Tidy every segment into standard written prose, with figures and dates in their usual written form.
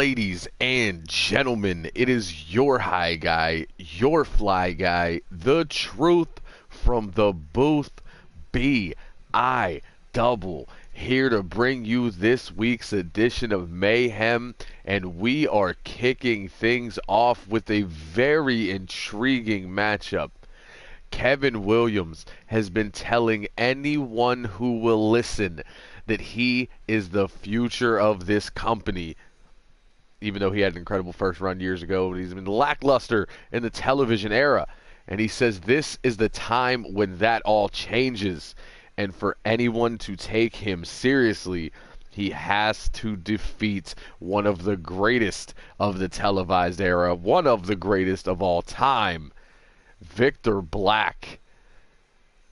Ladies and gentlemen, it is your high guy, your fly guy, the truth from the booth, B.I. Double, here to bring you this week's edition of Mayhem, and we are kicking things off with a very intriguing matchup. Kevin Williams has been telling anyone who will listen that he is the future of this company. Even though he had an incredible first run years ago, but he's been lackluster in the television era. And he says this is the time when that all changes. And for anyone to take him seriously, he has to defeat one of the greatest of the televised era, one of the greatest of all time. Victor Black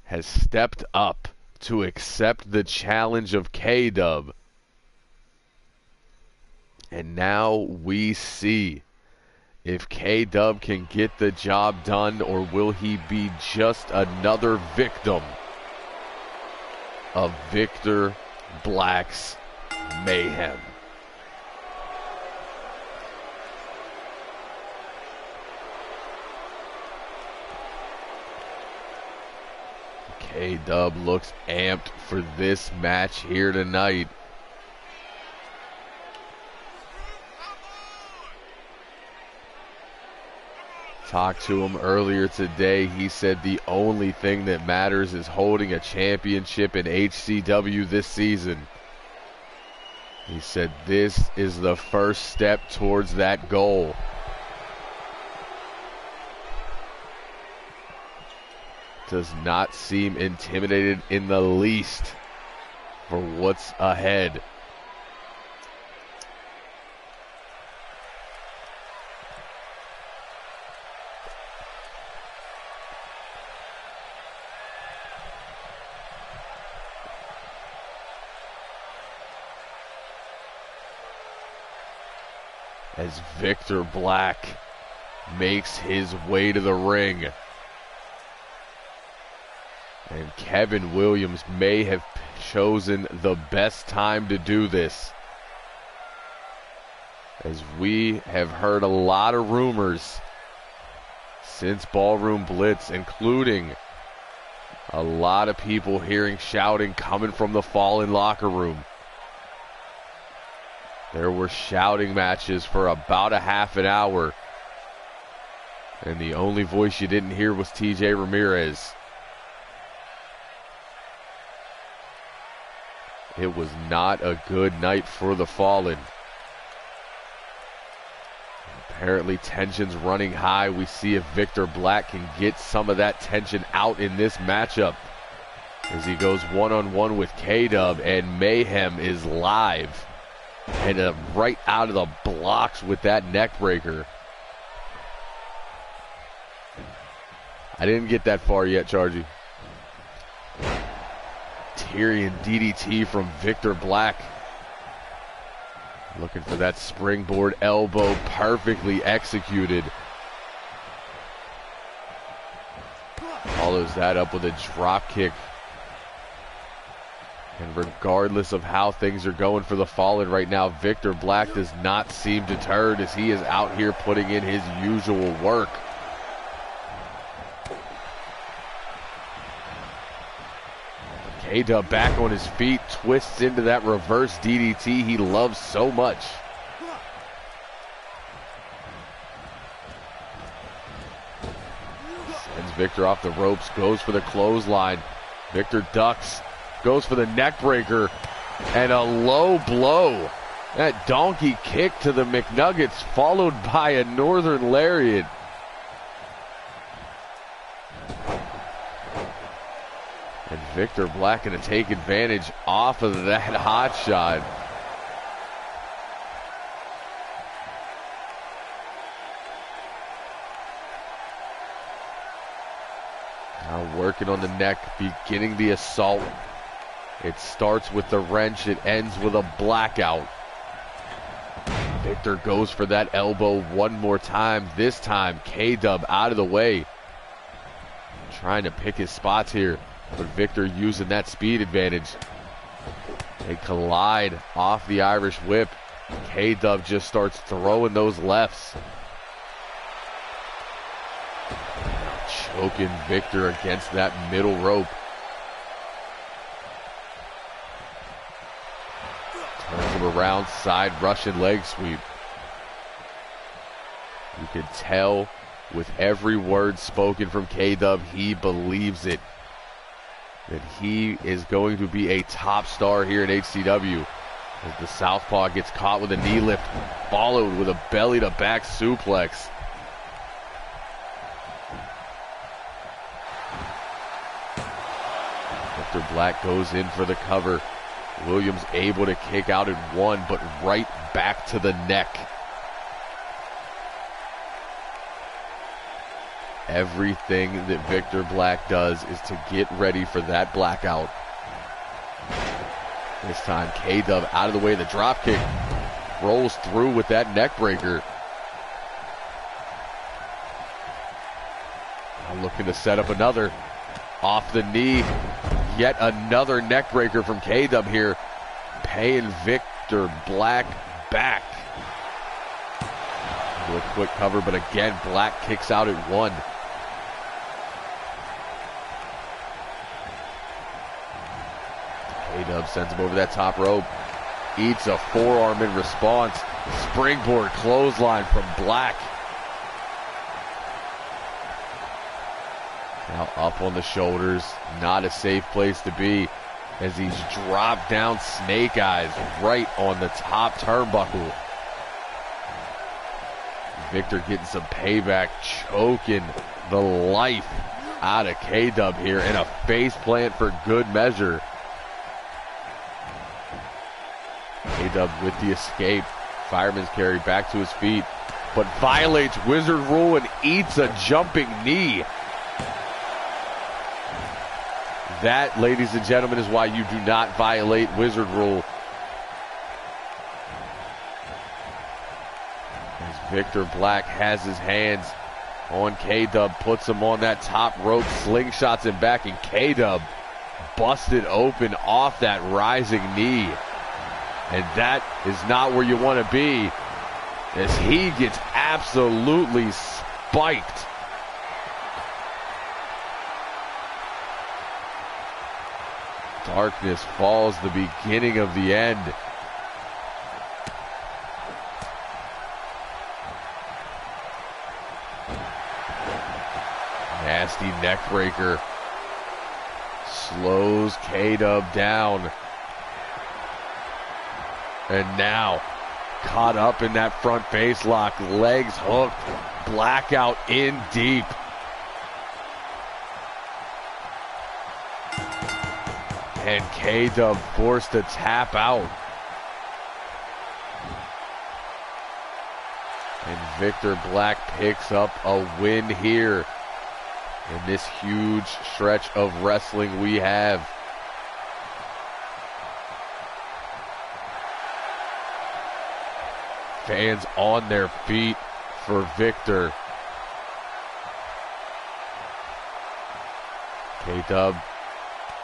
has stepped up to accept the challenge of K-Dub. And now we see if K-Dub can get the job done, or will he be just another victim of Victor Black's mayhem. K-Dub looks amped for this match here tonight. Talked to him earlier today. He said the only thing that matters is holding a championship in HCW this season. He said this is the first step towards that goal. Does not seem intimidated in the least for what's ahead. As Victor Black makes his way to the ring. And Kevin Williams may have chosen the best time to do this, as we have heard a lot of rumors since Ballroom Blitz, including a lot of people hearing shouting coming from the Fallen locker room. There were shouting matches for about a half an hour, and the only voice you didn't hear was TJ Ramirez. It was not a good night for the Fallen. Apparently tension's running high. We see if Victor Black can get some of that tension out in this matchup, as he goes one-on-one with K-Dub, and Mayhem is live. And right out of the blocks with that neck breaker. I didn't get that far yet, Chargy. Tyrion DDT from Victor Black. Looking for that springboard elbow, perfectly executed. Follows that up with a drop kick. And regardless of how things are going for the Fallen right now, Victor Black does not seem deterred, as he is out here putting in his usual work. K-Dub back on his feet, twists into that reverse DDT he loves so much. Sends Victor off the ropes, goes for the clothesline. Victor ducks. Goes for the neck breaker, and a low blow. That donkey kick to the McNuggets, followed by a Northern Lariat. And Victor Black going to take advantage off of that hot shot. Now working on the neck, beginning the assault. It starts with the wrench, it ends with a blackout. Victor goes for that elbow one more time. This time, K-Dub out of the way. Trying to pick his spots here, but Victor using that speed advantage. They collide off the Irish whip. K-Dub just starts throwing those lefts. Choking Victor against that middle rope. Turns him around, side Russian leg sweep. You can tell with every word spoken from K-Dub, he believes it. That he is going to be a top star here in HCW. As the southpaw gets caught with a knee lift, followed with a belly to back suplex. Victor Black goes in for the cover. Williams able to kick out at one, but right back to the neck. Everything that Victor Black does is to get ready for that blackout. This time, K-Dub out of the way. The drop kick rolls through with that neck breaker. Now looking to set up another. Off the knee. Yet another neck breaker from K-Dub here. Paying Victor Black back. A quick cover, but again, Black kicks out at one. K-Dub sends him over that top rope. Eats a forearm in response. Springboard clothesline from Black. Now up on the shoulders. Not a safe place to be as he's dropped down snake eyes right on the top turnbuckle. Victor getting some payback, choking the life out of K-Dub here, and a face plant for good measure. K-Dub with the escape. Fireman's carry back to his feet, but violates Wizard Rule and eats a jumping knee. That, ladies and gentlemen, is why you do not violate Wizard Rule. As Victor Black has his hands on K-Dub, puts him on that top rope, slingshots him back, and K-Dub busted open off that rising knee. And that is not where you want to be, as he gets absolutely spiked. Darkness falls, the beginning of the end. Nasty neck breaker. Slows K-Dub down. And now, caught up in that front face lock, legs hooked, blackout in deep. And K-Dub forced to tap out. And Victor Black picks up a win here in this huge stretch of wrestling we have. Fans on their feet for Victor. K-Dub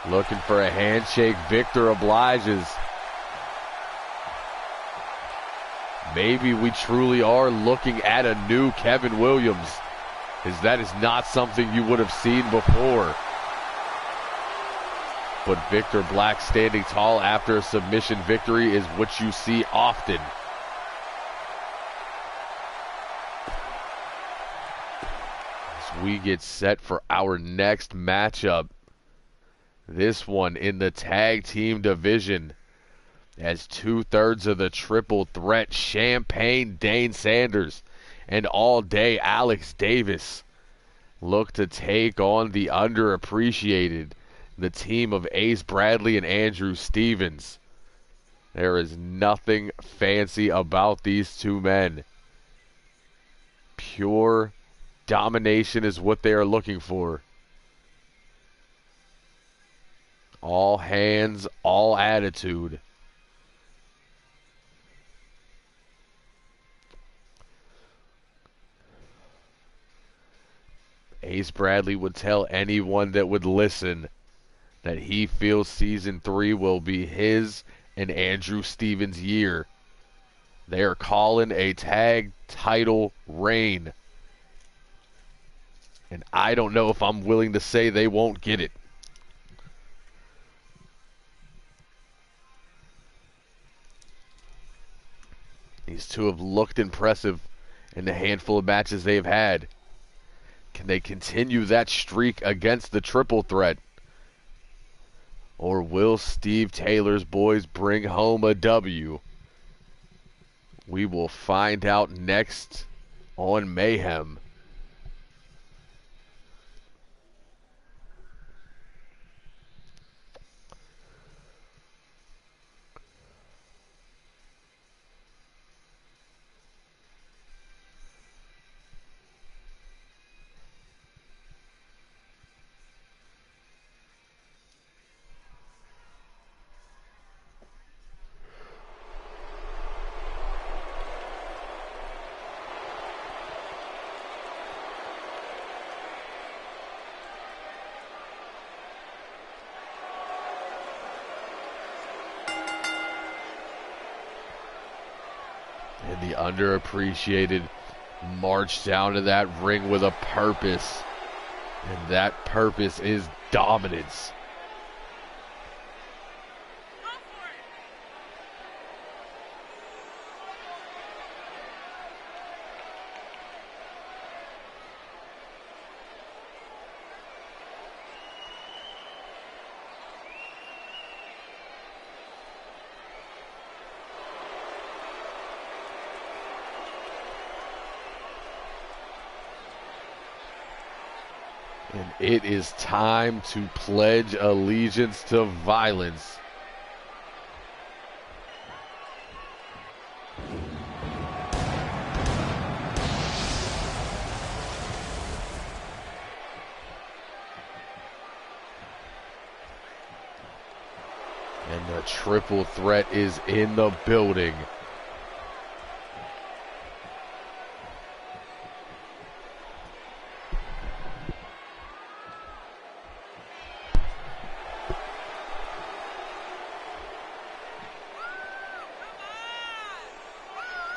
looking for a handshake. Victor obliges. Maybe we truly are looking at a new Kevin Williams, as that is not something you would have seen before. But Victor Black standing tall after a submission victory is what you see often. As we get set for our next matchup. This one in the tag team division, as 2/3 of the triple threat Champagne Dane Sanders and All Day Alex Davis look to take on the underappreciated, the team of Ace Bradley and Andrew Stevens. There is nothing fancy about these two men. Pure domination is what they are looking for. All hands, all attitude. Ace Bradley would tell anyone that would listen that he feels Season 3 will be his and Andrew Stevens' year. They are calling a tag title reign. And I don't know if I'm willing to say they won't get it. These two have looked impressive in the handful of matches they've had. Can they continue that streak against the triple threat? Or will Steve Taylor's boys bring home a W? We will find out next on Mayhem. And the underappreciated march down to that ring with a purpose. And that purpose is dominance. And it is time to pledge allegiance to violence. And the triple threat is in the building.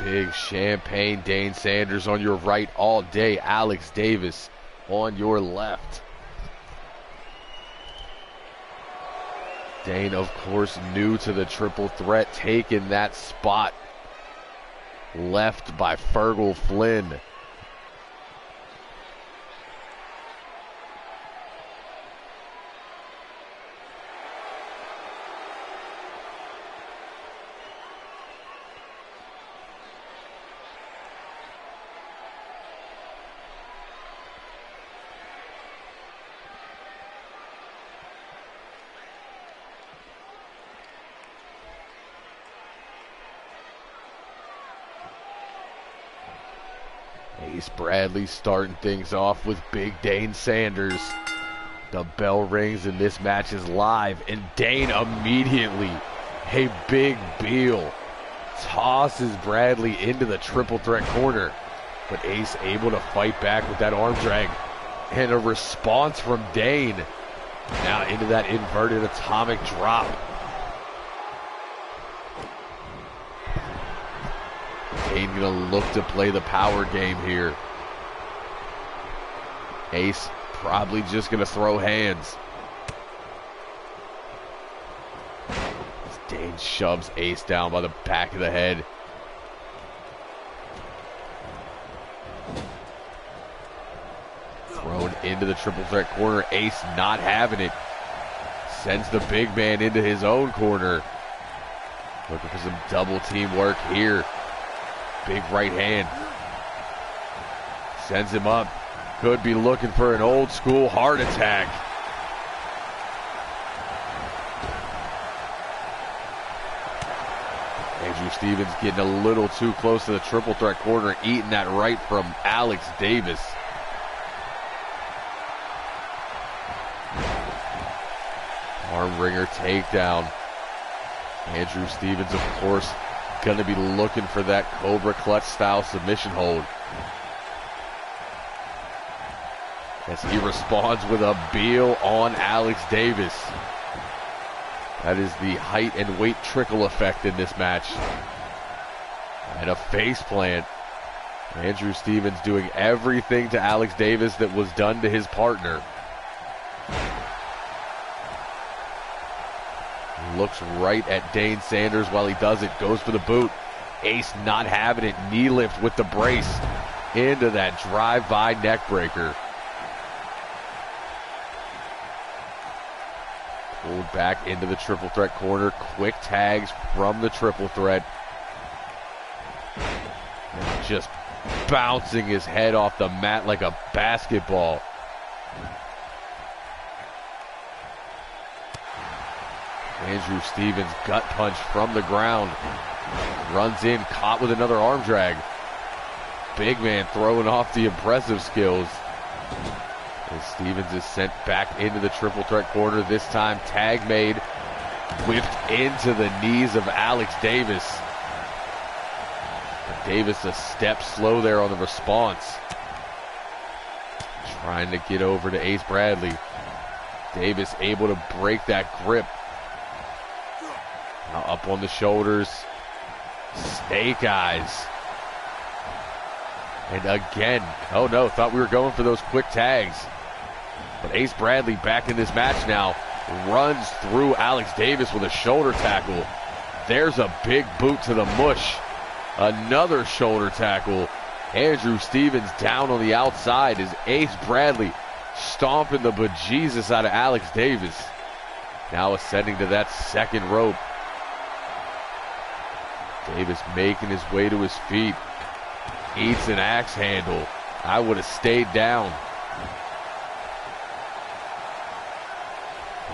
Big Champagne Dane Sanders on your right all day. Alex Davis on your left. Dane, of course, new to the triple threat, taking that spot left by Fergal Flynn. Ace Bradley starting things off with Big Dane Sanders. The bell rings and this match is live, and Dane immediately, a big Beal, tosses Bradley into the triple threat corner. But Ace able to fight back with that arm drag, and a response from Dane. Now into that inverted atomic drop. Dane gonna look to play the power game here. Ace probably just gonna throw hands. As Dane shoves Ace down by the back of the head. Thrown into the triple threat corner. Ace not having it. Sends the big man into his own corner. Looking for some double team work here. Big right hand. Sends him up. Could be looking for an old school heart attack. Andrew Stevens getting a little too close to the triple threat corner, eating that right from Alex Davis. Arm wringer takedown. Andrew Stevens, of course, going to be looking for that Cobra Clutch style submission hold. As he responds with a Beal on Alex Davis. That is the height and weight trickle effect in this match. And a face plant. Andrew Stevens doing everything to Alex Davis that was done to his partner. Looks right at Dane Sanders while he does it. Goes for the boot. Ace not having it. Knee lift with the brace into that drive-by neck breaker. Pulled back into the triple threat corner. Quick tags from the triple threat. And just bouncing his head off the mat like a basketball. Andrew Stevens gut punch from the ground. Runs in, caught with another arm drag. Big man throwing off the impressive skills. As Stevens is sent back into the triple threat corner. This time tag made. Whipped into the knees of Alex Davis. But Davis a step slow there on the response. Trying to get over to Ace Bradley. Davis able to break that grip. Now up on the shoulders. Snake eyes. And again, oh no, thought we were going for those quick tags. But Ace Bradley back in this match now. Runs through Alex Davis with a shoulder tackle. There's a big boot to the mush. Another shoulder tackle. Andrew Stevens down on the outside as Ace Bradley stomping the bejesus out of Alex Davis. Now ascending to that second rope. Davis making his way to his feet. Eats an axe handle. I would have stayed down.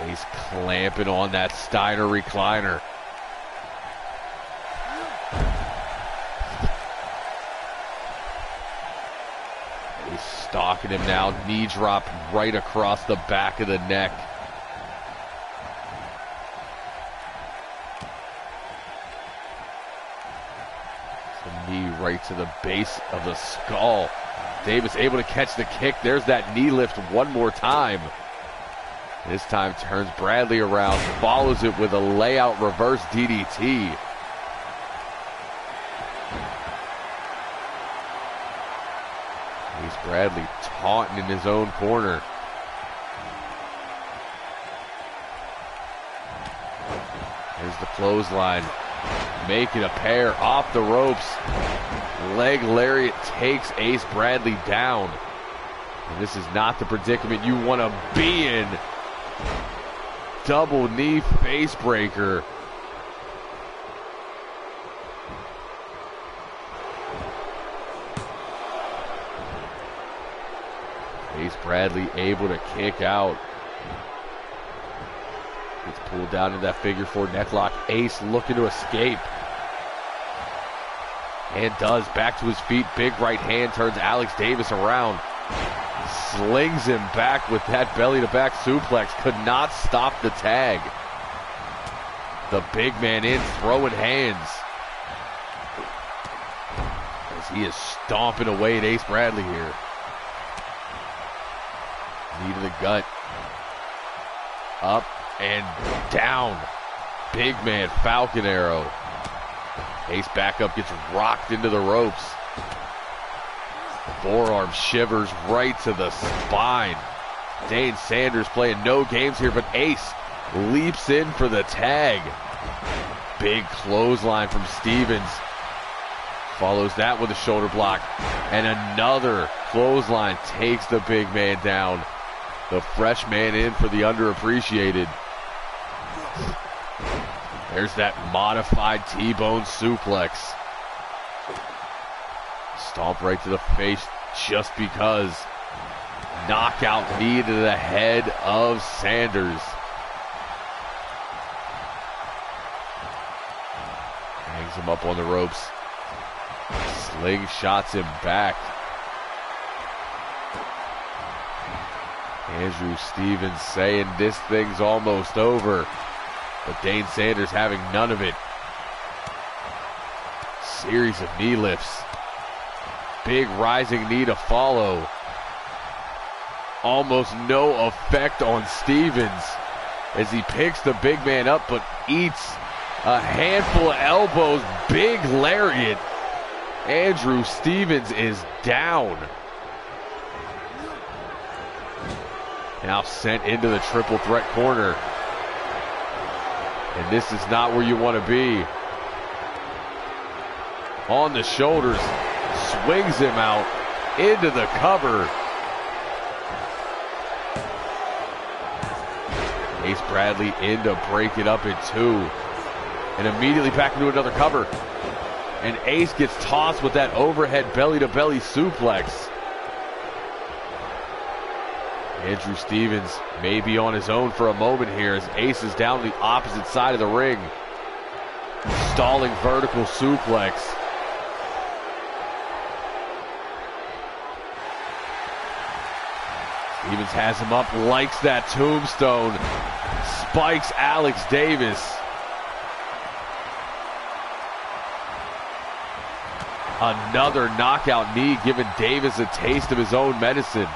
Ace clamping on that Steiner recliner. Ace stalking him now. Knee drop right across the back of the neck. The knee right to the base of the skull. Davis able to catch the kick. There's that knee lift one more time. This time turns Bradley around, follows it with a layout reverse DDT. Ace Bradley taunting in his own corner. Here's the clothesline. Making a pair off the ropes. Leg lariat takes Ace Bradley down. And this is not the predicament you want to be in. Double knee face breaker. Ace Bradley able to kick out. Gets pulled down in that figure four necklock. Ace looking to escape. And does. Back to his feet. Big right hand turns Alex Davis around. Slings him back with that belly to back suplex. Could not stop the tag. The big man in, throwing hands. As he is stomping away at Ace Bradley here. Knee to the gut. Up and down. Big man Falcon Arrow. Ace back up, gets rocked into the ropes. Forearm shivers right to the spine. Dane Sanders playing no games here, but Ace leaps in for the tag. Big clothesline from Stevens. Follows that with a shoulder block. And another clothesline takes the big man down. The fresh man in for the underappreciated. There's that modified T-bone suplex. Stomp right to the face just because. Knockout knee to the head of Sanders. Hangs him up on the ropes. Slingshots him back. Andrew Stevens saying this thing's almost over. But Dane Sanders having none of it. Series of knee lifts. Big rising knee to follow. Almost no effect on Stevens as he picks the big man up but eats a handful of elbows. Big lariat Andrew Stevens is down. Now sent into the triple threat corner. And this is not where you want to be. On the shoulders, swings him out into the cover. Ace Bradley in to break it up in two. And immediately back into another cover. And Ace gets tossed with that overhead belly-to-belly suplex. Andrew Stevens may be on his own for a moment here as Ace is down the opposite side of the ring. Stalling vertical suplex. Stevens has him up, likes that tombstone. Spikes Alex Davis. Another knockout knee, giving Davis a taste of his own medicine.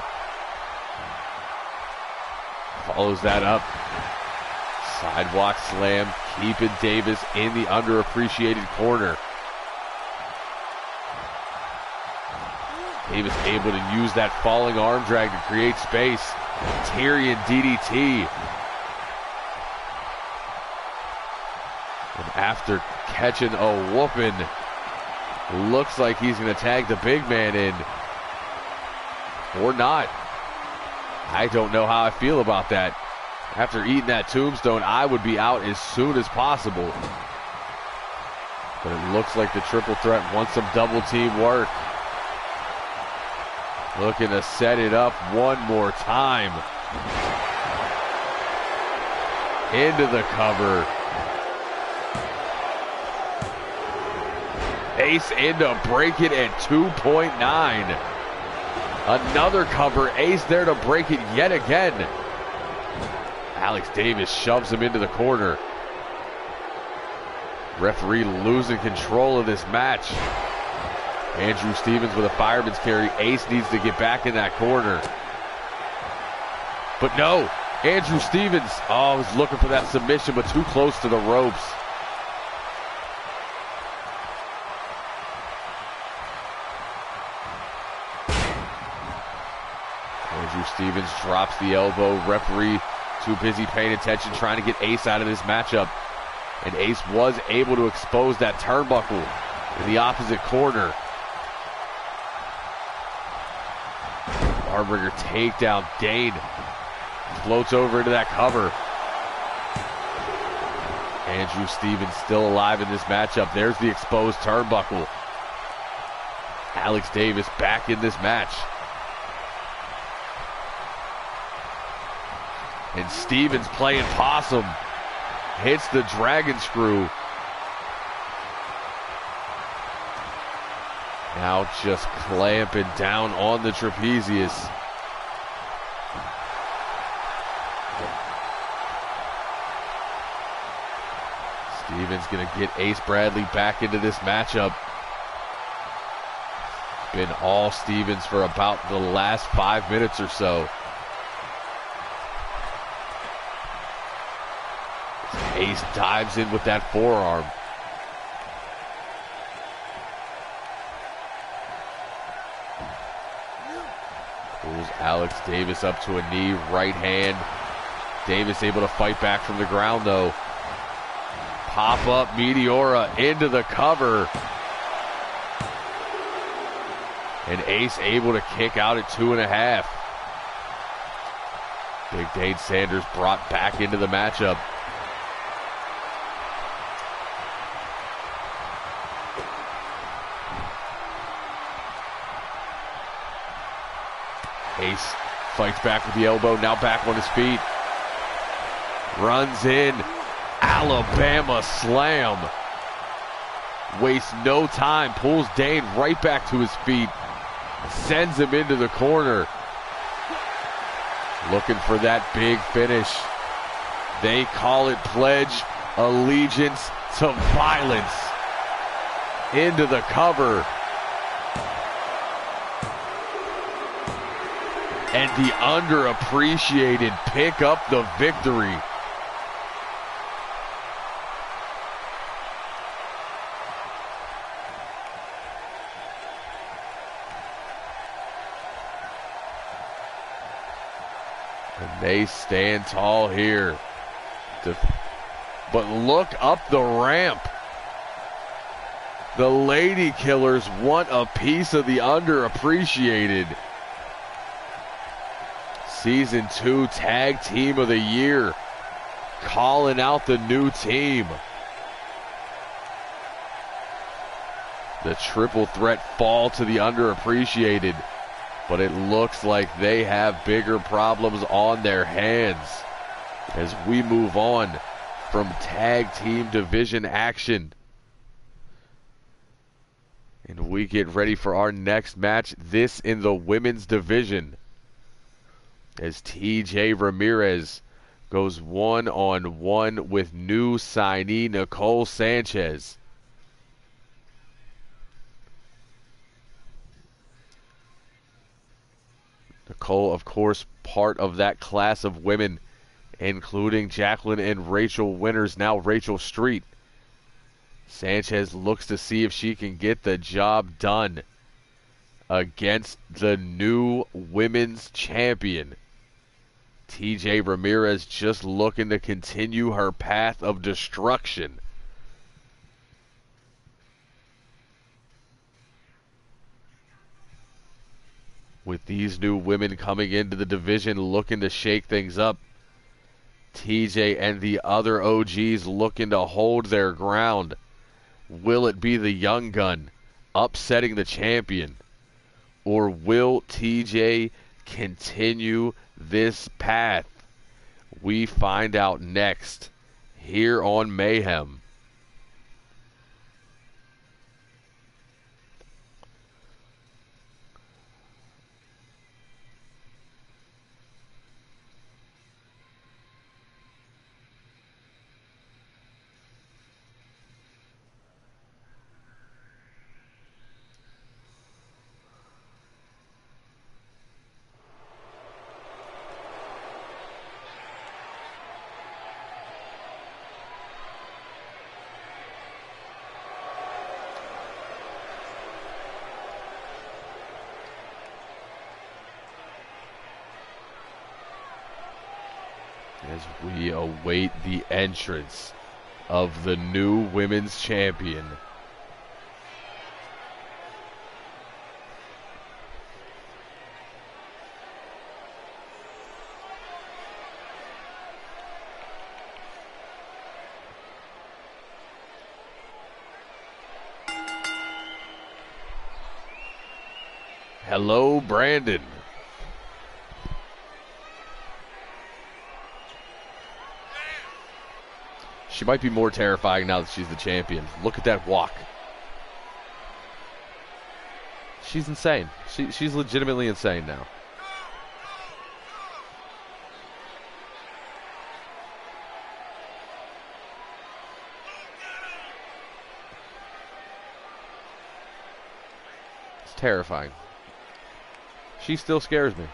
Follows that up. Sidewalk slam, keeping Davis in the underappreciated corner. Davis able to use that falling arm drag to create space. Tyrion DDT. And after catching a whooping, looks like he's going to tag the big man in. Or not. I don't know how I feel about that. After eating that tombstone, I would be out as soon as possible. But it looks like the triple threat wants some double team work. Looking to set it up one more time. Into the cover. Ace in to break it at 2.9. Another cover. Ace there to break it yet again. Alex Davis shoves him into the corner. Referee losing control of this match. Andrew Stevens with a fireman's carry. Ace needs to get back in that corner. But no, Andrew Stevens, was looking for that submission, but too close to the ropes. Andrew Stevens drops the elbow. Referee too busy paying attention, trying to get Ace out of this matchup. And Ace was able to expose that turnbuckle in the opposite corner. Armbringer takedown. Dane floats over into that cover. Andrew Stevens still alive in this matchup. There's the exposed turnbuckle. Alex Davis back in this match. And Stevens playing possum. Hits the dragon screw. Now just clamping down on the trapezius. Stevens gonna get Ace Bradley back into this matchup. Been all Stevens for about the last 5 minutes or so. Ace dives in with that forearm. Pulls Alex Davis up to a knee, right hand. Davis able to fight back from the ground though. Pop up Meteora into the cover. And Ace able to kick out at 2.5. Big Dane Sanders brought back into the matchup. Ace fights back with the elbow, now back on his feet. Runs in, Alabama slam. Wastes no time, pulls Dane right back to his feet. Sends him into the corner. Looking for that big finish. They call it Pledge Allegiance to Violence. Into the cover. And the underappreciated pick up the victory. And they stand tall here. But look up the ramp. The Lady Killers want a piece of the underappreciated Season 2 Tag Team of the Year. Calling out the new team. The triple threat fall to the underappreciated. But it looks like they have bigger problems on their hands as we move on from tag team division action. And we get ready for our next match, this in the women's division, as TJ Ramirez goes one-on-one with new signee Nicole Sanchez. Nicole, of course, part of that class of women, including Jacqueline and Rachel Winters, now Rachel Street. Sanchez looks to see if she can get the job done against the new women's champion. TJ Ramirez just looking to continue her path of destruction. With these new women coming into the division looking to shake things up, TJ and the other OGs looking to hold their ground. Will it be the young gun upsetting the champion? Or will TJ continue this path? We find out next here on Mayhem. As we await the entrance of the new women's champion. Hello, Brandon. She might be more terrifying now that she's the champion. Look at that walk. She's insane. She's legitimately insane now. It's terrifying. She still scares me.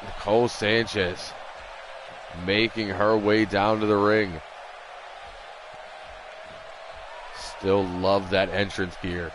Nicole Sanchez making her way down to the ring. Still love that entrance gear.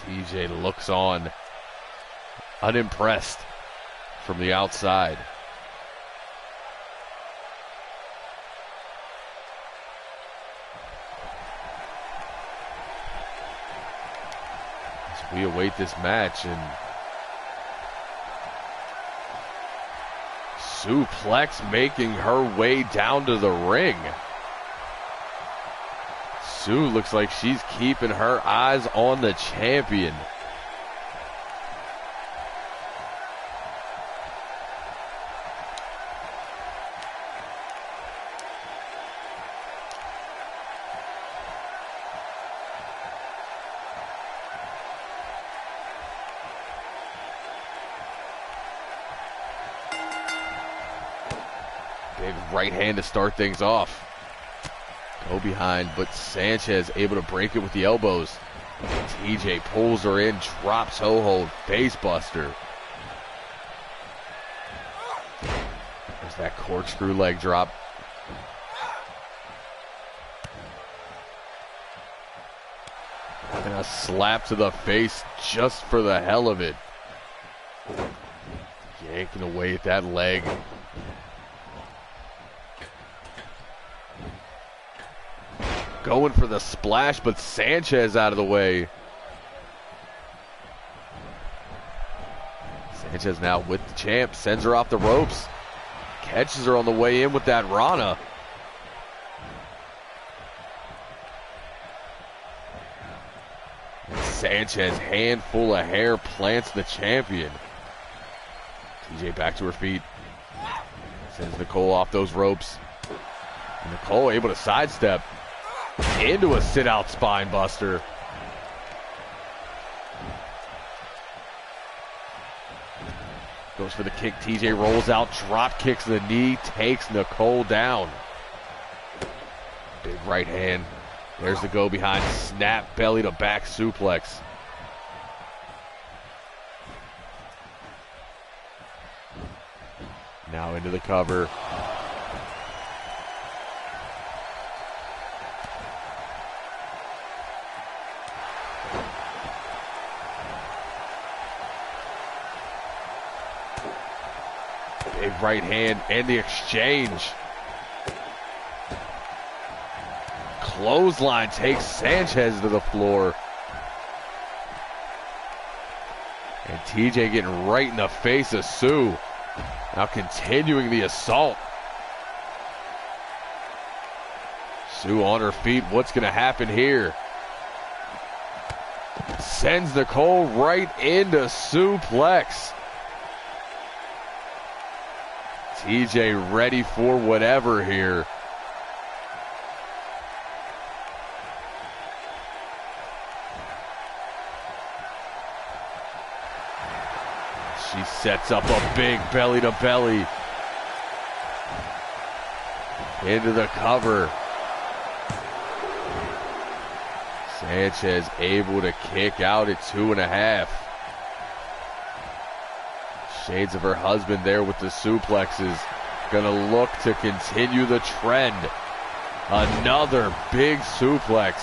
TJ looks on, unimpressed from the outside. As we await this match, and suplex making her way down to the ring. Sue looks like she's keeping her eyes on the champion. Big right hand to start things off. Go behind, but Sanchez able to break it with the elbows. TJ pulls her in, drops ho-hold, face buster. There's that corkscrew leg drop. And a slap to the face just for the hell of it. Yanking away at that leg. Going for the splash, but Sanchez out of the way. Sanchez now with the champ, sends her off the ropes. Catches her on the way in with that Rana. And Sanchez, handful of hair, plants the champion. TJ back to her feet. Sends Nicole off those ropes. And Nicole able to sidestep into a sit-out spine buster. Goes for the kick. TJ rolls out, drop kicks the knee, takes Nicole down. Big right hand. There's the go behind. Snap belly to back suplex. Now into the cover. Big right hand and the exchange. Clothesline takes Sanchez to the floor. And TJ getting right in the face of Sue. Now continuing the assault. Sue on her feet. What's going to happen here? Sends Nicole right into suplex. TJ ready for whatever here. She sets up a big belly to belly. Into the cover. Sanchez able to kick out at 2.5. Shades of her husband there with the suplexes. Gonna look to continue the trend. Another big suplex.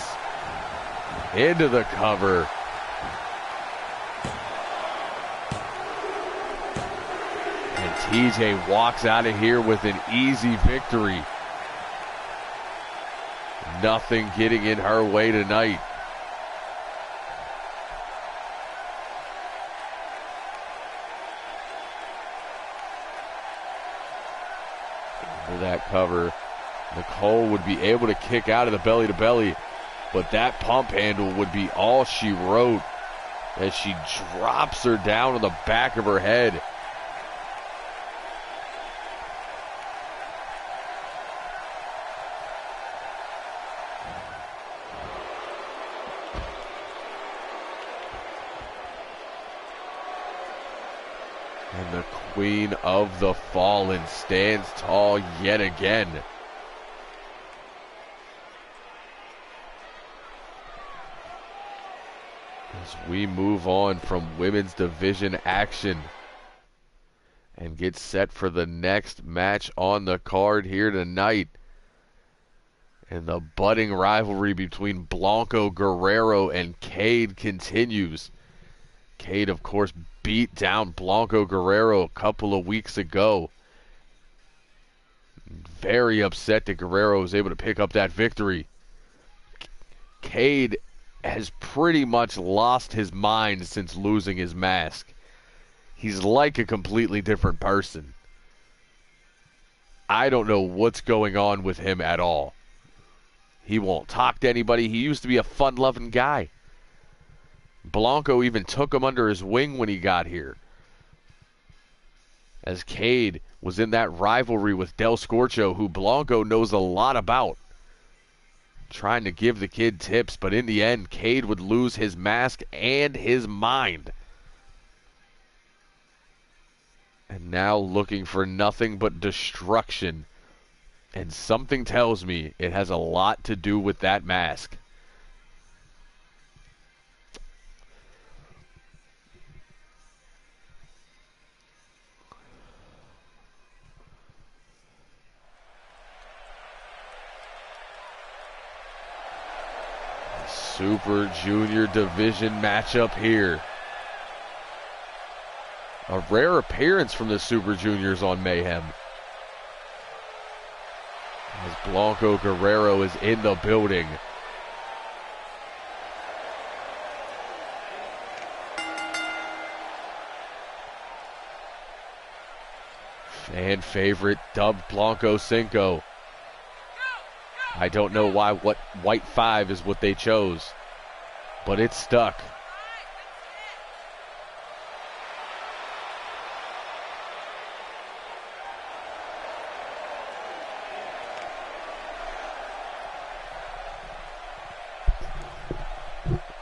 Into the cover. And TJ walks out of here with an easy victory. Nothing getting in her way tonight. That cover, Nicole would be able to kick out of the belly to belly, but that pump handle would be all she wrote as she drops her down on the back of her head. And the Queen of the Fallen stands tall yet again. As we move on from women's division action and get set for the next match on the card here tonight. And the budding rivalry between Blanco Guerrero and Cade continues. Cade, of course, beat down Blanco Guerrero a couple of weeks ago. Very upset that Guerrero was able to pick up that victory. Cade has pretty much lost his mind since losing his mask. He's like a completely different person. I don't know what's going on with him at all. He won't talk to anybody. He used to be a fun-loving guy. Blanco even took him under his wing when he got here, as Cade was in that rivalry with Del Scorcho, who Blanco knows a lot about, trying to give the kid tips, but in the end, Cade would lose his mask and his mind. And now looking for nothing but destruction. And something tells me it has a lot to do with that mask. Super Junior Division matchup here. A rare appearance from the Super Juniors on Mayhem, as Blanco Guerrero is in the building. Fan favorite, dubbed Blanco Cinco. I don't know why White 5 is what they chose, but it's stuck.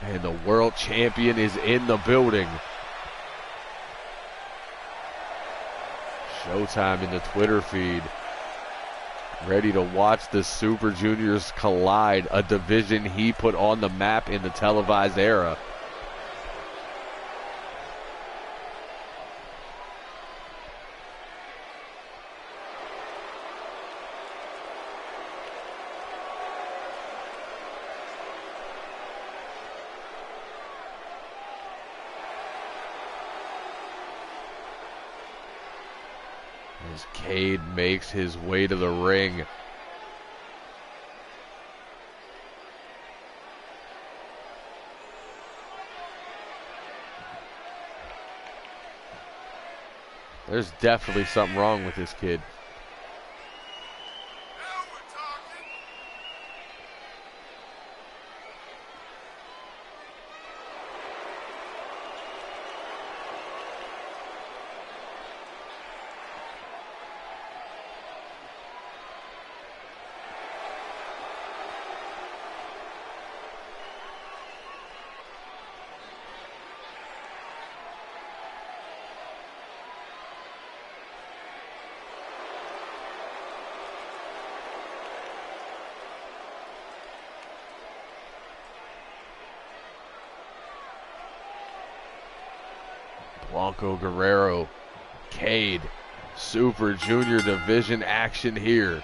And the world champion is in the building. Showtime in the Twitter feed. Ready to watch the Super Juniors collide, a division he put on the map in the televised era. As Cade makes his way to the ring. There's definitely something wrong with this kid. Blanco Guerrero, Cade, Super Junior Division action here.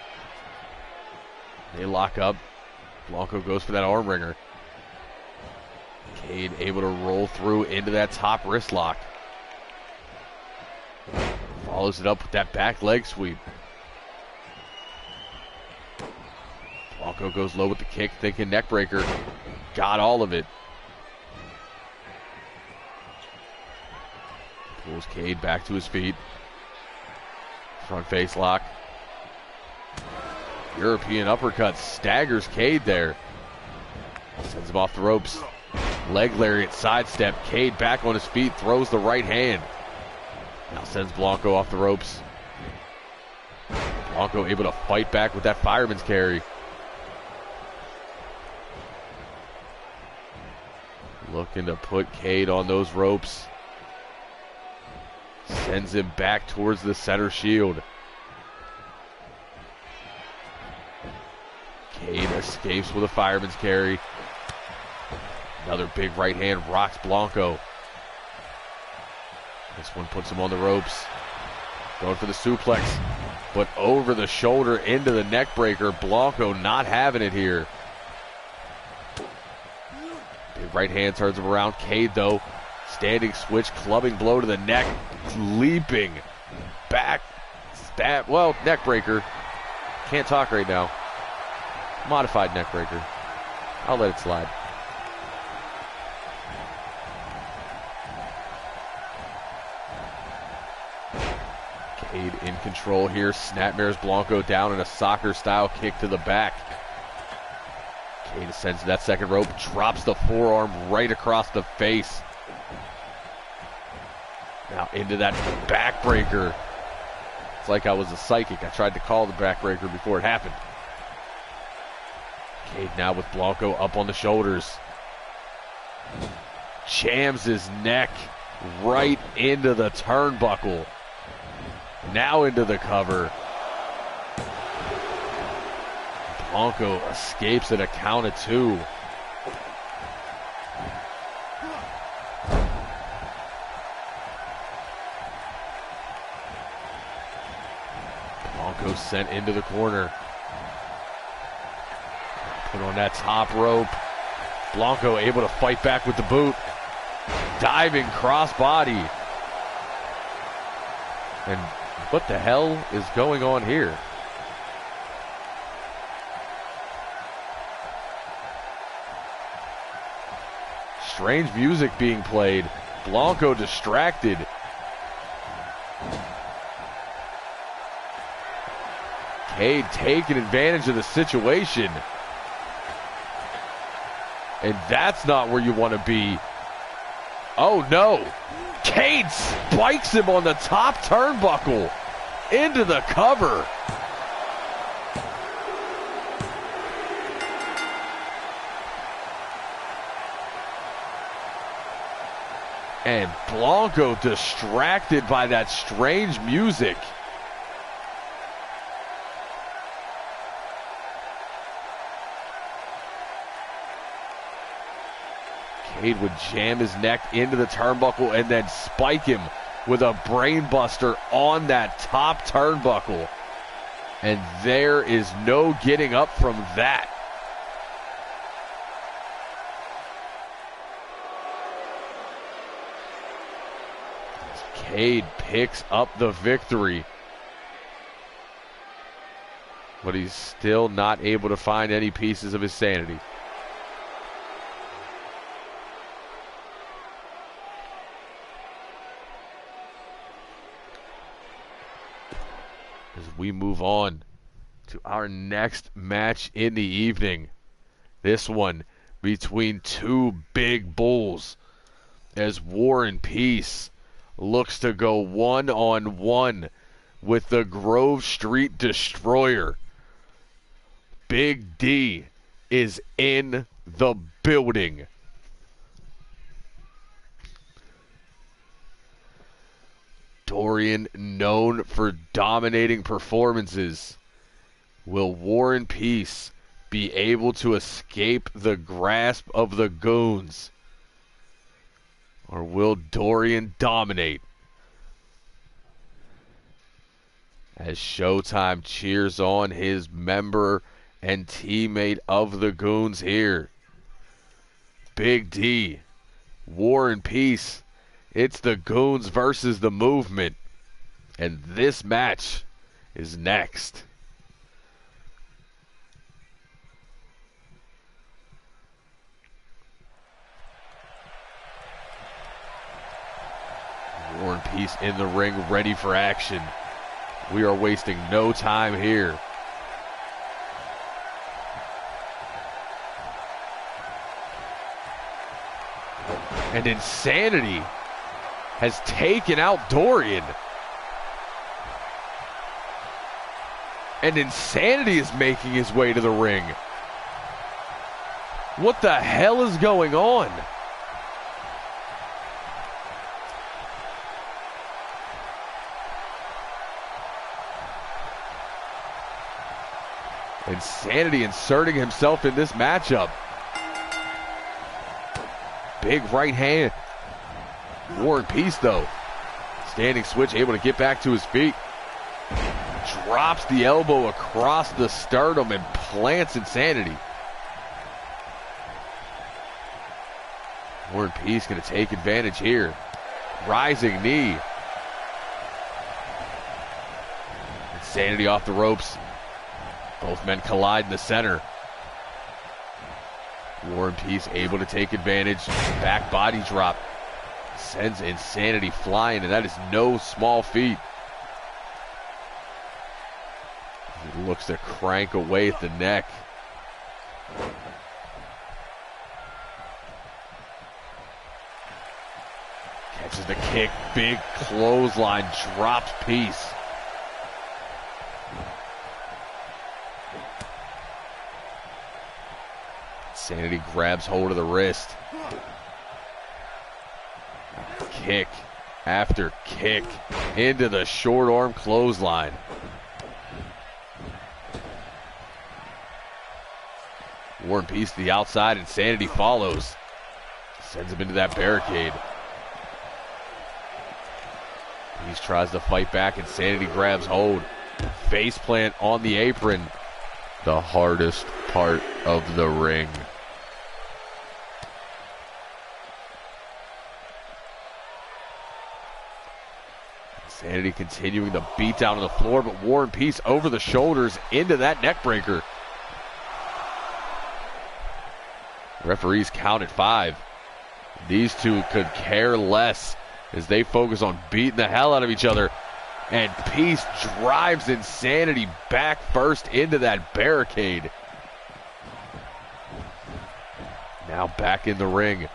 They lock up. Blanco goes for that arm wringer. Cade able to roll through into that top wrist lock. Follows it up with that back leg sweep. Blanco goes low with the kick, thinking neck breaker. Got all of it. Pulls Cade back to his feet. Front face lock. European uppercut staggers Cade there. Sends him off the ropes. Leg lariat sidestep. Cade back on his feet, throws the right hand. Now sends Blanco off the ropes. Blanco able to fight back with that fireman's carry. Looking to put Cade on those ropes. Sends him back towards the center shield. Cade escapes with a fireman's carry. Another big right hand rocks Blanco. This one puts him on the ropes. Going for the suplex. but over the shoulder into the neck breaker. Blanco not having it here. Big right hand turns him around. Cade, though, standing switch, clubbing blow to the neck, leaping back, stab, well, neck breaker. Can't talk right now. Modified neck breaker. I'll let it slide. Cade in control here. Snapmares Blanco down in a soccer-style kick to the back. Cade ascends to that second rope, drops the forearm right across the face. Now into that backbreaker. It's like I was a psychic. I tried to call the backbreaker before it happened. Cade now with Blanco up on the shoulders. Jams his neck right into the turnbuckle. Now into the cover. Blanco escapes at a count of 2. Blanco sent into the corner. Put on that top rope. Blanco able to fight back with the boot. Diving crossbody. And what the hell is going on here? Strange music being played. Blanco distracted. Cade taking advantage of the situation. And that's not where you want to be. Oh no. Cade spikes him on the top turnbuckle into the cover. And Blanco distracted by that strange music. Cade would jam his neck into the turnbuckle and then spike him with a brainbuster on that top turnbuckle. And there is no getting up from that. Cade picks up the victory. But he's still not able to find any pieces of his sanity. As we move on to our next match in the evening. This one between two big bulls. As War and Peace looks to go one-on-one with the Grove Street Destroyer. Big D is in the building. Dorian, known for dominating performances. Will War and Peace be able to escape the grasp of the goons? Or will Dorian dominate? As Showtime cheers on his member and teammate of the goons here. Big D, War and Peace. It's the goons versus the movement. And this match is next. War and Peace in the ring, ready for action. We are wasting no time here. And Insanity has taken out Dorian. And Insanity is making his way to the ring. What the hell is going on? Insanity inserting himself in this matchup. Big right hand. War and Peace, though. Standing switch, able to get back to his feet. drops the elbow across the sternum and plants Insanity. War and Peace going to take advantage here. Rising knee. Insanity off the ropes. Both men collide in the center. War and Peace able to take advantage. Back body drop. Sends Insanity flying, and that is no small feat. He looks to crank away at the neck. Catches the kick, big clothesline, drops Peace. Insanity grabs hold of the wrist. Kick after kick into the short arm clothesline. War and Peace to the outside. Insanity follows. Sends him into that barricade. Peace tries to fight back. Insanity grabs hold. Face plant on the apron. The hardest part of the ring. Insanity continuing the beat down on the floor, but War and Peace over the shoulders into that neck breaker. Referees count at 5. These two could care less as they focus on beating the hell out of each other. And Peace drives Insanity back first into that barricade. Now back in the ring.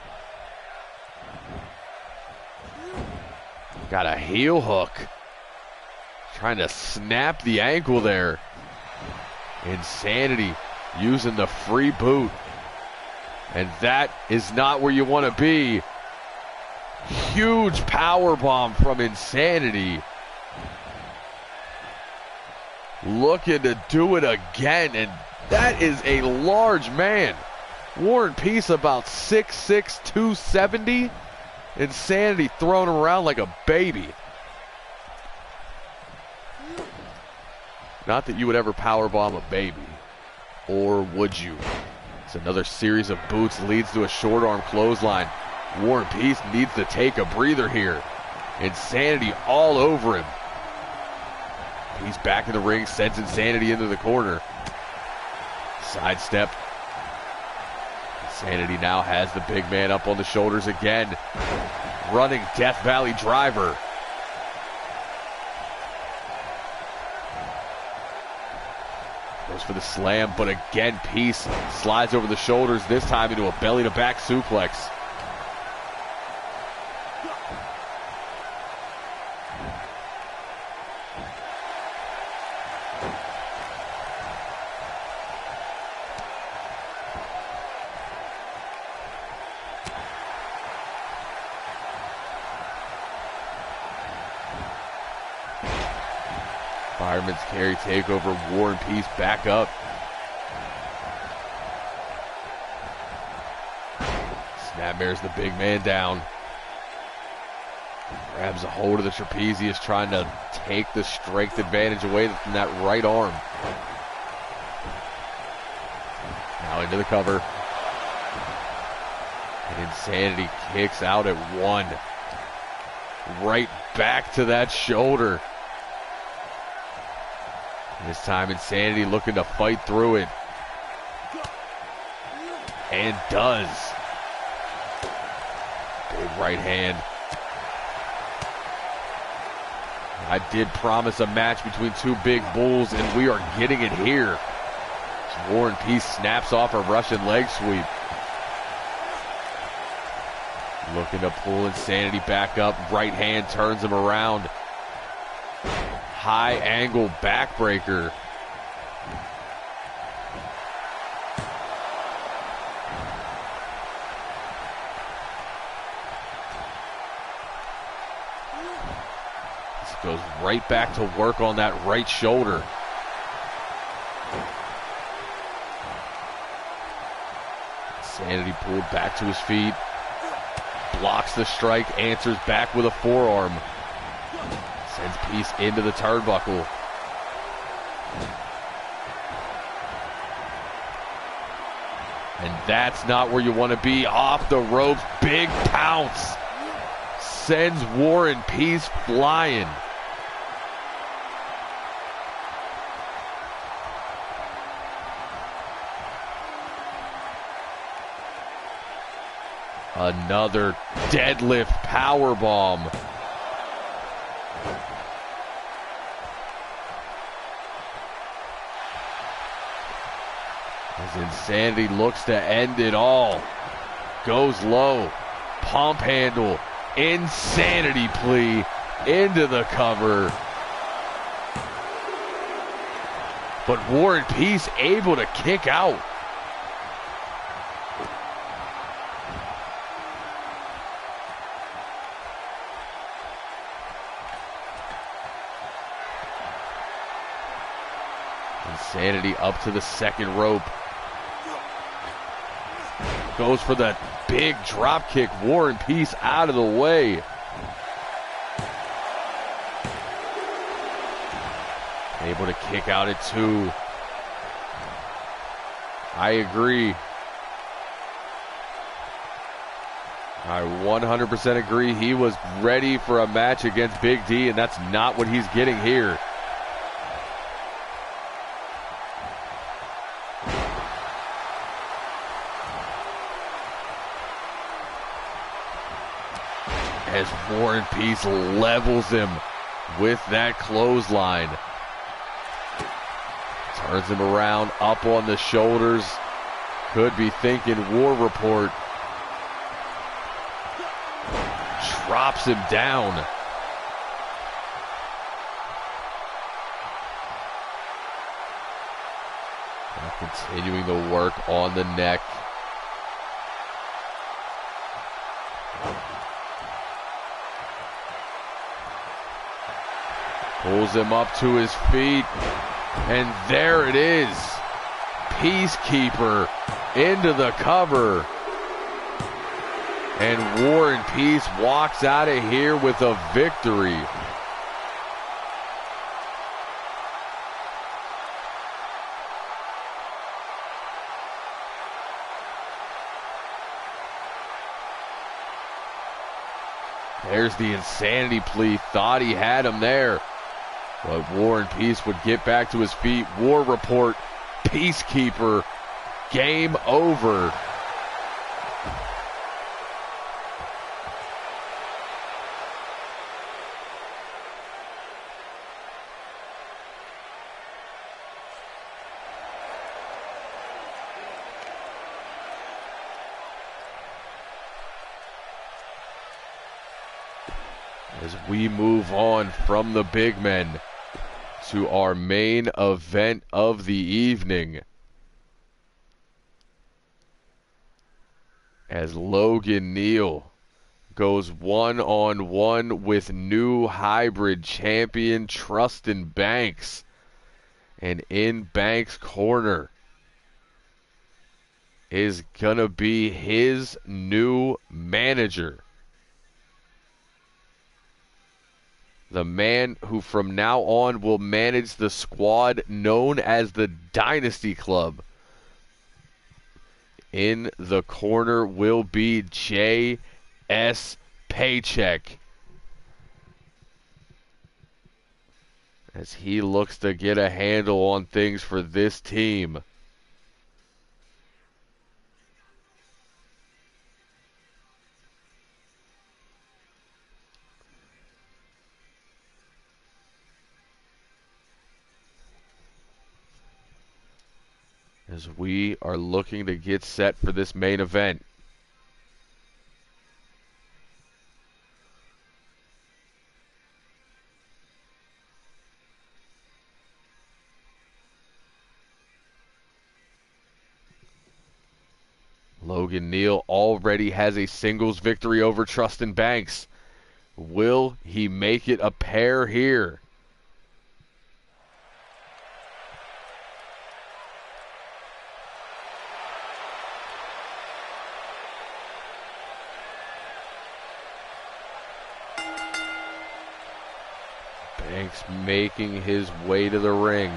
Got a heel hook. Trying to snap the ankle there. Insanity using the free boot. And that is not where you want to be. Huge power bomb from Insanity. Looking to do it again, and that is a large man. War and Peace about 6'6", 270. Insanity throwing him around like a baby. Not that you would ever powerbomb a baby. Or would you? It's another series of boots leads to a short arm clothesline. War and Peace needs to take a breather here. Insanity all over him. He's back in the ring, sends Insanity into the corner. Sidestep. Insanity now has the big man up on the shoulders again. Running Death Valley driver. Goes for the slam, but again Peace slides over the shoulders, this time into a belly to back suplex. Fireman's carry takeover. War and Peace back up. Snapmare's the big man down. Grabs a hold of the trapezius, trying to take the strength advantage away from that right arm. Now into the cover. And Insanity kicks out at 1. Right back to that shoulder. This time Insanity looking to fight through it. And does. Big right hand. I did promise a match between two big bulls, and we are getting it here. War and Peace snaps off a Russian leg sweep. Looking to pull Insanity back up. Right hand turns him around. High angle backbreaker. This goes right back to work on that right shoulder. Insanity pulled back to his feet. Blocks the strike, answers back with a forearm. Sends Peace into the turnbuckle. And that's not where you want to be. Off the ropes, big pounce. Sends War and Peace flying. Another deadlift powerbomb. As Insanity looks to end it all. Goes low. Pump handle. Insanity plea into the cover. But War and Peace able to kick out. Insanity up to the second rope. Goes for that big drop kick. War and Peace out of the way. Able to kick out at 2. I agree. I 100% agree. He was ready for a match against Big D, and that's not what he's getting here. As War and Peace levels him with that clothesline. Turns him around, up on the shoulders. Could be thinking War Report. Drops him down. Now continuing the work on the neck. Pulls him up to his feet. And there it is. Peacekeeper into the cover. And War and Peace walks out of here with a victory. There's the Insanity plea. Thought he had him there. But War and Peace would get back to his feet. War Report, Peacekeeper, game over. As we move on from the big men to our main event of the evening. As Logan Neal goes one-on-one with new hybrid champion Trustin Banks. And in Banks' corner is gonna be his new manager. The man who from now on will manage the squad known as the Dynasty Club. In the corner will be J.S. Paycheck, as he looks to get a handle on things for this team. As we are looking to get set for this main event. Logan Neal already has a singles victory over Trustin Banks. Will he make it a pair here? Banks making his way to the ring.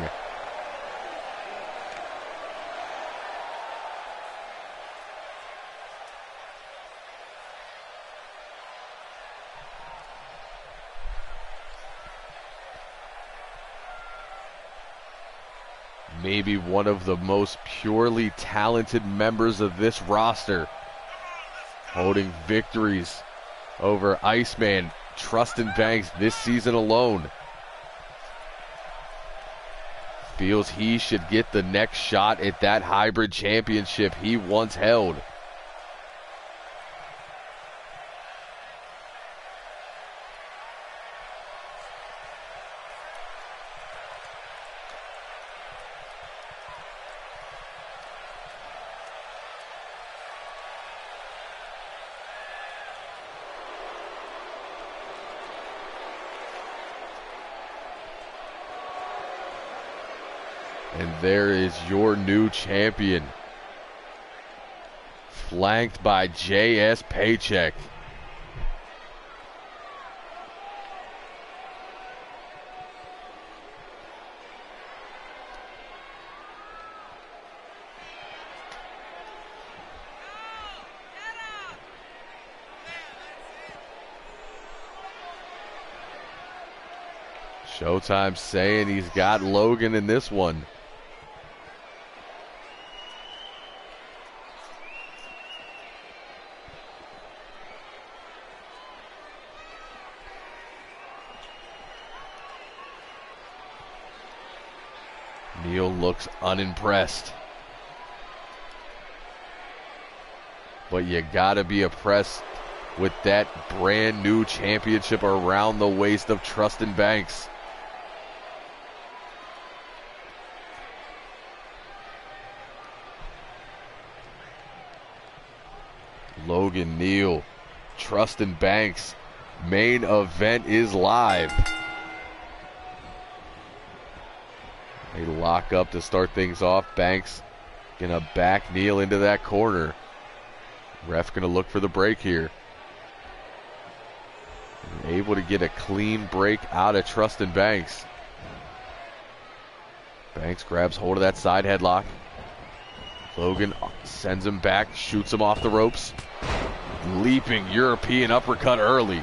maybe one of the most purely talented members of this roster, holding victories over Iceman, Trustin Banks this season alone. Feels he should get the next shot at that hybrid championship he once held. And there is your new champion, flanked by JS Paycheck. Showtime saying he's got Logan in this one. Neil looks unimpressed. But you gotta be impressed with that brand new championship around the waist of Trustin Banks. Logan Neal, Trustin Banks, main event is live. They lock up to start things off. Banks gonna back Neal into that corner. Ref gonna look for the break here. Able to get a clean break out of Trustin Banks. Banks grabs hold of that side headlock. Logan sends him back, shoots him off the ropes. Leaping European uppercut early.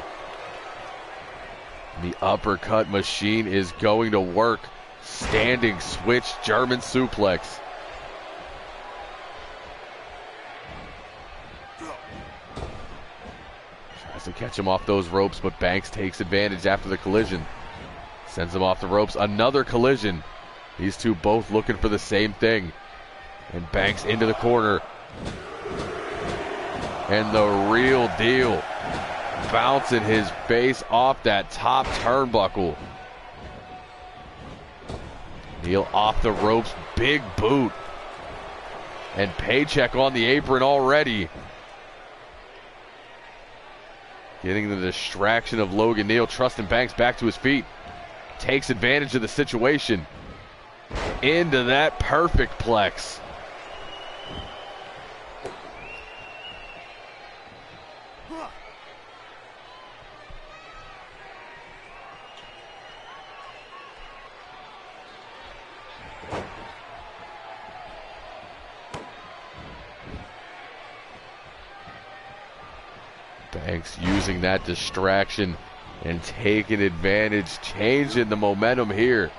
The uppercut machine is going to work. Standing switch German suplex. Tries to catch him off those ropes, but Banks takes advantage after the collision. Sends him off the ropes. Another collision. These two both looking for the same thing. And Banks into the corner. And the real deal. Bouncing his face off that top turnbuckle. Neal off the ropes, big boot. And Paycheck on the apron already. Getting the distraction of Logan Neal. Trustin Banks back to his feet. Takes advantage of the situation. Into that perfect plex. Banks using that distraction and taking advantage, changing the momentum here.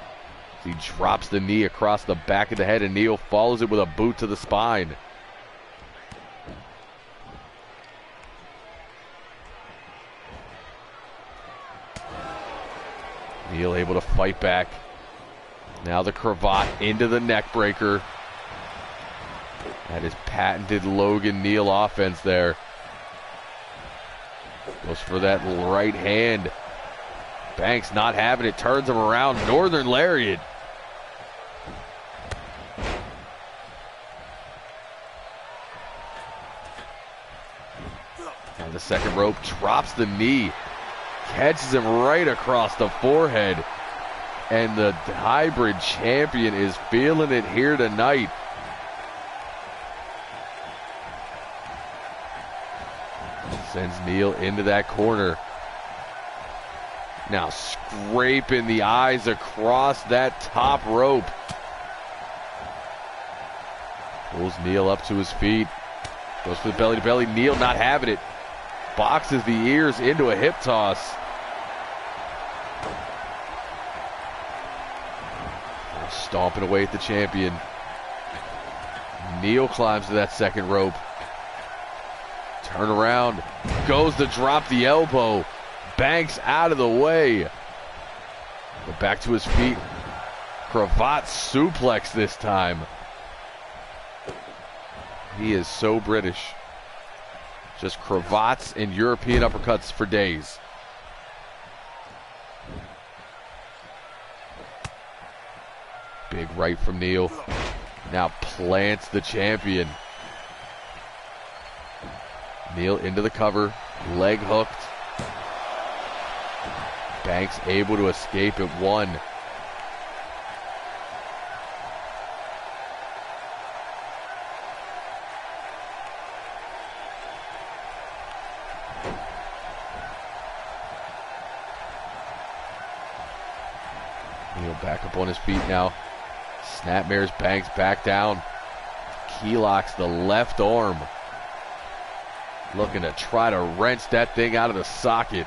He drops the knee across the back of the head and Neal follows it with a boot to the spine. Neal able to fight back. Now the cravat into the neck breaker. That is patented Logan Neal offense there. Goes for that right hand. Banks not having it, turns him around. Northern Lariat. And the second rope, drops the knee. Catches him right across the forehead. And the hybrid champion is feeling it here tonight. Sends Neal into that corner. Now scraping the eyes across that top rope. Pulls Neal up to his feet. Goes for the belly to belly. Neal not having it. Boxes the ears into a hip toss. Stomping away at the champion. Neil climbs to that second rope. Turn around. Goes to drop the elbow. Banks out of the way. But back to his feet. Cravat suplex this time. He is so British. Just cravats and European uppercuts for days. Big right from Neil. Now plants the champion. Neil into the cover. Leg hooked. Banks able to escape at one. Neil back up on his feet now. Snapmares Banks back down. Key locks the left arm. Looking to try to wrench that thing out of the socket.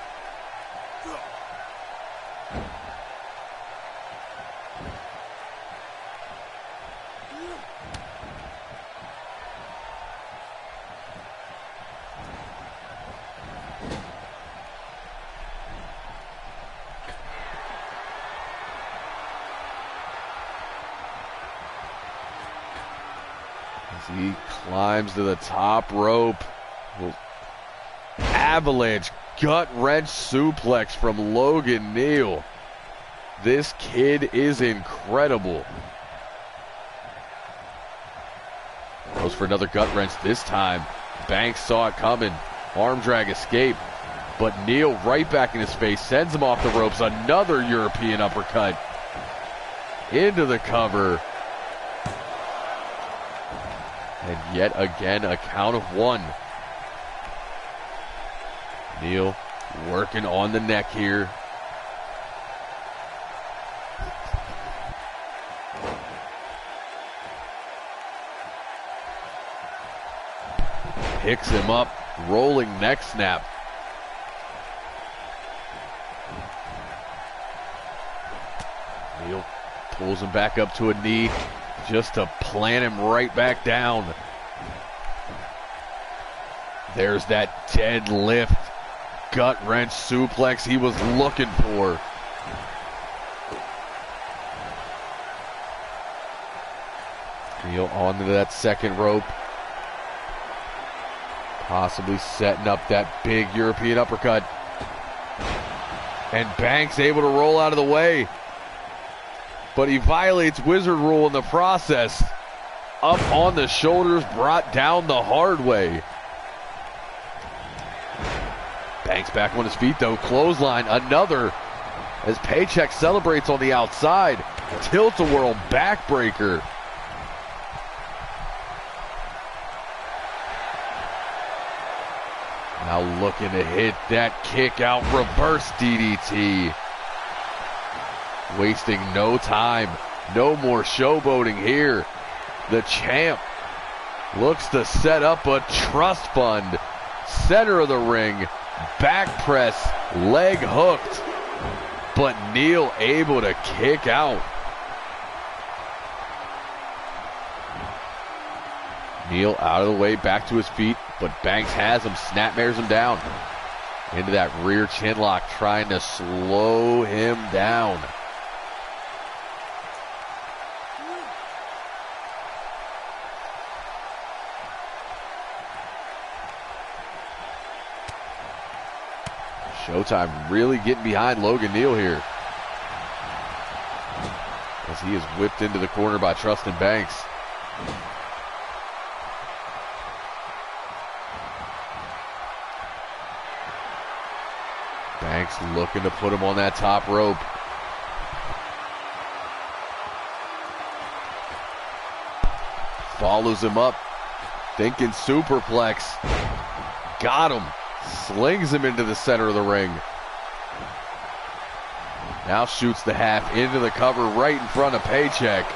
As he climbs to the top rope. Avalanche gut wrench suplex from Logan Neal. This kid is incredible. Goes for another gut wrench this time. Banks saw it coming. Arm drag escape. But Neal right back in his face. Sends him off the ropes. Another European uppercut. Into the cover. And yet again, a count of one. Neal working on the neck here. Picks him up, rolling neck snap. Neal pulls him back up to a knee just to plant him right back down. There's that deadlift. Gut wrench suplex he was looking for. Neal onto that second rope. Possibly setting up that big European uppercut. And Banks able to roll out of the way. But he violates Wizard Rule in the process. Up on the shoulders, brought down the hard way. Banks back on his feet though, clothesline, another, as Paycheck celebrates on the outside. Tilt-a-whirl backbreaker. Now looking to hit that kick out reverse DDT. Wasting no time, no more showboating here. The champ looks to set up a trust fund. Center of the ring. Back press, leg hooked, but Neal able to kick out. Neal out of the way, back to his feet, but Banks has him, snapmares him down. Into that rear chin lock, trying to slow him down. Showtime really getting behind Logan Neal here, as he is whipped into the corner by Trustin Banks. Banks looking to put him on that top rope. Follows him up, thinking superplex. Got him. Slings him into the center of the ring. Now shoots the half into the cover right in front of Paycheck.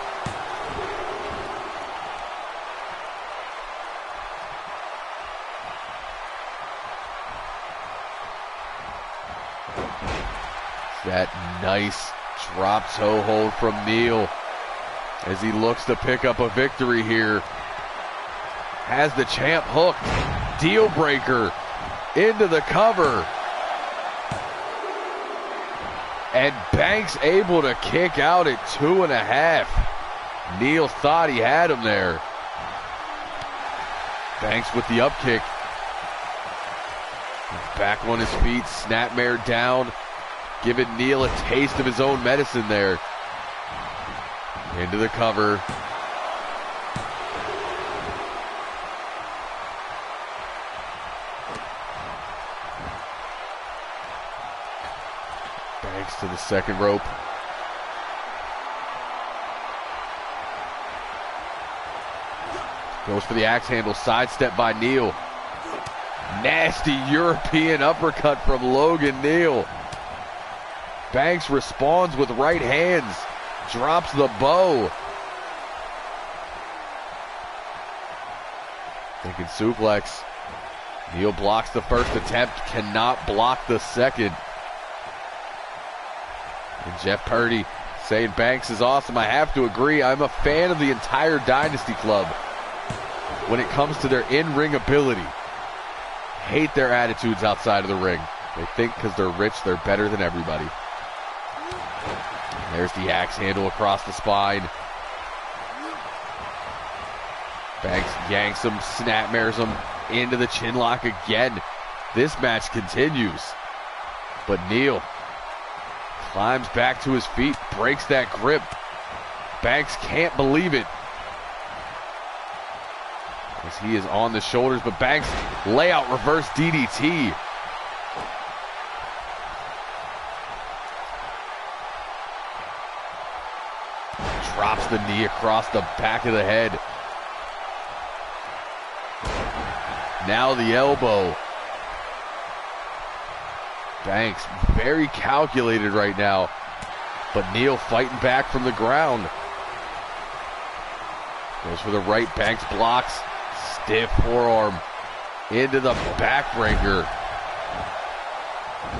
That nice drop toe hold from Neal. as he looks to pick up a victory here. Has the champ hooked. Deal breaker into the cover. And Banks able to kick out at 2.5. Neil thought he had him there. Banks with the up kick. Back on his feet, snapmare down. Giving Neil a taste of his own medicine there. Into the cover. Banks to the second rope. Goes for the axe handle, sidestep by Neil. Nasty European uppercut from Logan Neal. Banks responds with right hands, drops the bow. Thinking suplex. Neil blocks the first attempt, cannot block the second. And Jeff Purdy saying Banks is awesome. I have to agree. I'm a fan of the entire Dynasty Club when it comes to their in-ring ability. Hate their attitudes outside of the ring. They think because they're rich, they're better than everybody. There's the axe handle across the spine. Banks yanks him, snapmares him into the chin lock again. This match continues. But Neil climbs back to his feet, breaks that grip. Banks can't believe it, as he is on the shoulders, but Banks layout reverse DDT. Drops the knee across the back of the head. Now the elbow. Banks very calculated right now, but Neil fighting back from the ground. Goes for the right, Banks blocks. Stiff forearm into the backbreaker.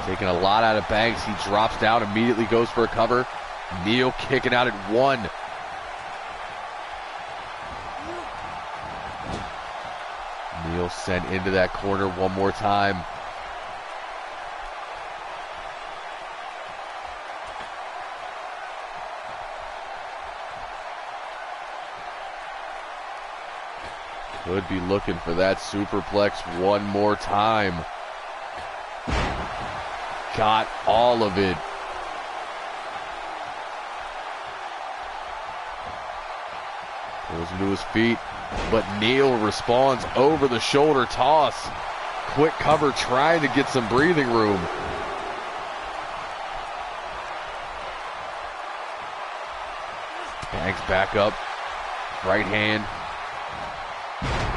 Taking a lot out of Banks. He drops down, immediately goes for a cover. Neil kicking out at 1. Neil sent into that corner one more time. Could be looking for that superplex one more time. Got all of it. Pulls him to his feet, but Neil responds over the shoulder toss. Quick cover, trying to get some breathing room. Banks back up, right hand.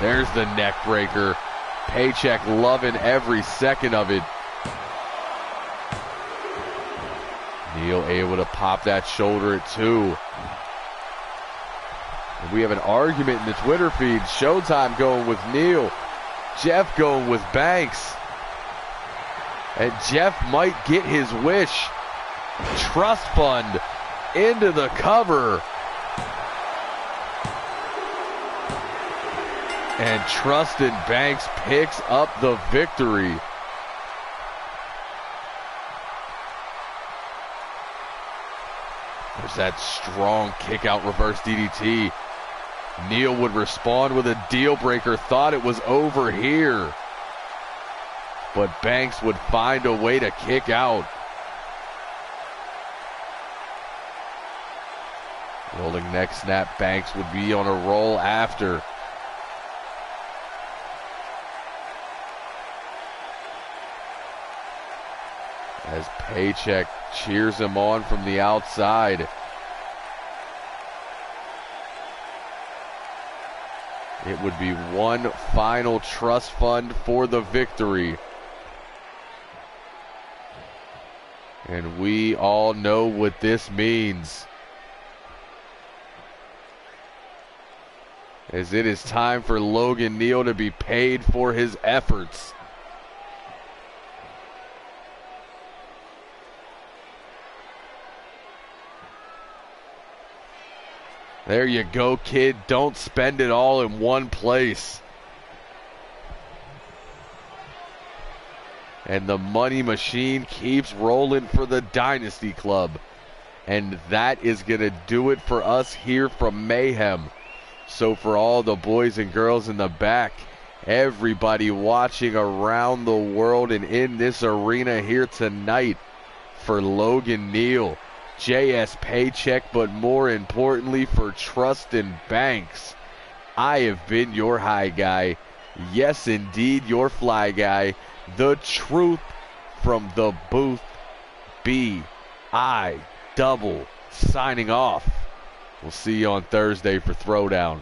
There's the neck breaker. Paycheck loving every second of it. Neil able to pop that shoulder at 2. And we have an argument in the Twitter feed. Showtime going with Neil. Jeff going with Banks. And Jeff might get his wish. Trust fund into the cover. And Trustin Banks picks up the victory. There's that strong kick out reverse DDT. Neil would respond with a deal breaker. Thought it was over here, but Banks would find a way to kick out. Rolling neck snap. Banks would be on a roll after. As Paycheck cheers him on from the outside. It would be one final trust fund for the victory. And we all know what this means, as it is time for Logan Neal to be paid for his efforts. There you go, kid. Don't spend it all in one place. And the money machine keeps rolling for the Dynasty Club. And that is going to do it for us here from Mayhem. So for all the boys and girls in the back, everybody watching around the world and in this arena here tonight, for Logan Neal, JS Paycheck, but more importantly for Trustin Banks, I have been your high guy. Yes, indeed, your fly guy. The truth from the booth. B-I double signing off. We'll see you on Thursday for Throwdown.